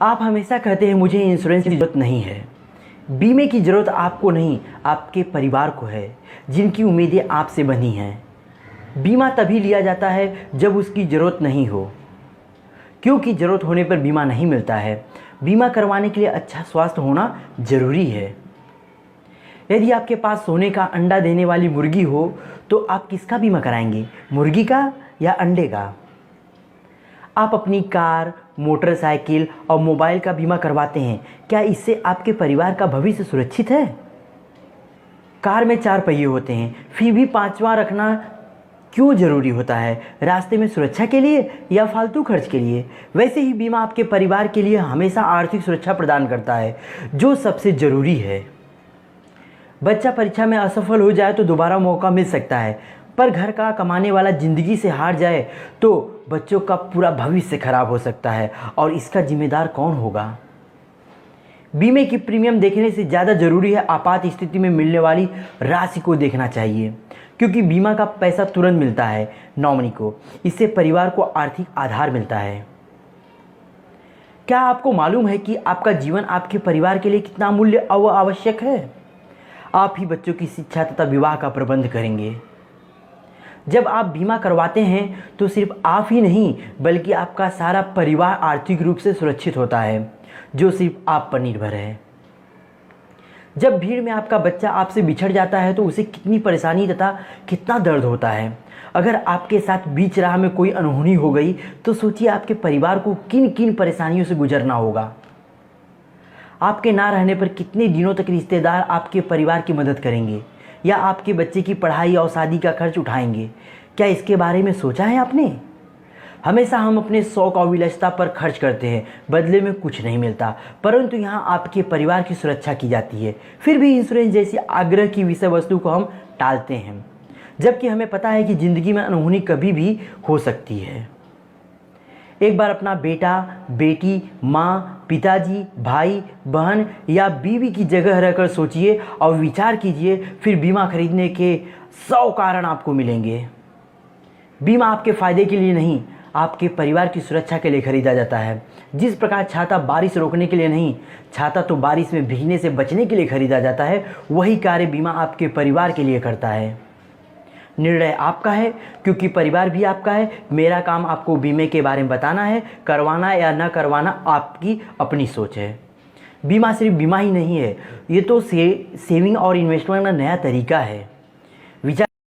आप हमेशा कहते हैं मुझे इंश्योरेंस की ज़रूरत नहीं है। बीमे की ज़रूरत आपको नहीं, आपके परिवार को है, जिनकी उम्मीदें आपसे बनी हैं। बीमा तभी लिया जाता है जब उसकी ज़रूरत नहीं हो, क्योंकि ज़रूरत होने पर बीमा नहीं मिलता है। बीमा करवाने के लिए अच्छा स्वास्थ्य होना ज़रूरी है। यदि आपके पास सोने का अंडा देने वाली मुर्गी हो तो आप किसका बीमा कराएंगे, मुर्गी का या अंडे का? आप अपनी कार, मोटरसाइकिल और मोबाइल का बीमा करवाते हैं, क्या इससे आपके परिवार का भविष्य सुरक्षित है? कार में 4 पहिए होते हैं, फिर भी 5वां रखना क्यों ज़रूरी होता है? रास्ते में सुरक्षा के लिए या फालतू खर्च के लिए? वैसे ही बीमा आपके परिवार के लिए हमेशा आर्थिक सुरक्षा प्रदान करता है, जो सबसे ज़रूरी है। बच्चा परीक्षा में असफल हो जाए तो दोबारा मौका मिल सकता है, पर घर का कमाने वाला ज़िंदगी से हार जाए तो बच्चों का पूरा भविष्य खराब हो सकता है, और इसका जिम्मेदार कौन होगा? बीमे की प्रीमियम देखने से ज़्यादा ज़रूरी है आपात स्थिति में मिलने वाली राशि को देखना चाहिए, क्योंकि बीमा का पैसा तुरंत मिलता है नॉमिनी को। इससे परिवार को आर्थिक आधार मिलता है। क्या आपको मालूम है कि आपका जीवन आपके परिवार के लिए कितना अमूल्य और आवश्यक है? आप ही बच्चों की शिक्षा तथा विवाह का प्रबंध करेंगे। जब आप बीमा करवाते हैं तो सिर्फ आप ही नहीं, बल्कि आपका सारा परिवार आर्थिक रूप से सुरक्षित होता है, जो सिर्फ आप पर निर्भर है। जब भीड़ में आपका बच्चा आपसे बिछड़ जाता है तो उसे कितनी परेशानी तथा कितना दर्द होता है। अगर आपके साथ बीच राह में कोई अनहोनी हो गई तो सोचिए आपके परिवार को किन किन परेशानियों से गुजरना होगा। आपके ना रहने पर कितने दिनों तक रिश्तेदार आपके परिवार की मदद करेंगे या आपके बच्चे की पढ़ाई और शादी का खर्च उठाएंगे? क्या इसके बारे में सोचा है आपने? हमेशा हम अपने शौक और विलासिता पर खर्च करते हैं, बदले में कुछ नहीं मिलता, परंतु यहाँ आपके परिवार की सुरक्षा की जाती है। फिर भी इंश्योरेंस जैसी आग्रह की विषय वस्तु को हम टालते हैं, जबकि हमें पता है कि ज़िंदगी में अनहोनी कभी भी हो सकती है। एक बार अपना बेटा, बेटी, माँ, पिताजी, भाई, बहन या बीवी की जगह रहकर सोचिए और विचार कीजिए, फिर बीमा खरीदने के 100 कारण आपको मिलेंगे। बीमा आपके फ़ायदे के लिए नहीं, आपके परिवार की सुरक्षा के लिए खरीदा जाता है। जिस प्रकार छाता बारिश रोकने के लिए नहीं, छाता तो बारिश में भीगने से बचने के लिए खरीदा जाता है, वही कार्य बीमा आपके परिवार के लिए करता है। निर्णय आपका है, क्योंकि परिवार भी आपका है। मेरा काम आपको बीमे के बारे में बताना है, करवाना या न करवाना आपकी अपनी सोच है। बीमा सिर्फ बीमा ही नहीं है, ये तो सेविंग और इन्वेस्टमेंट का नया तरीका है।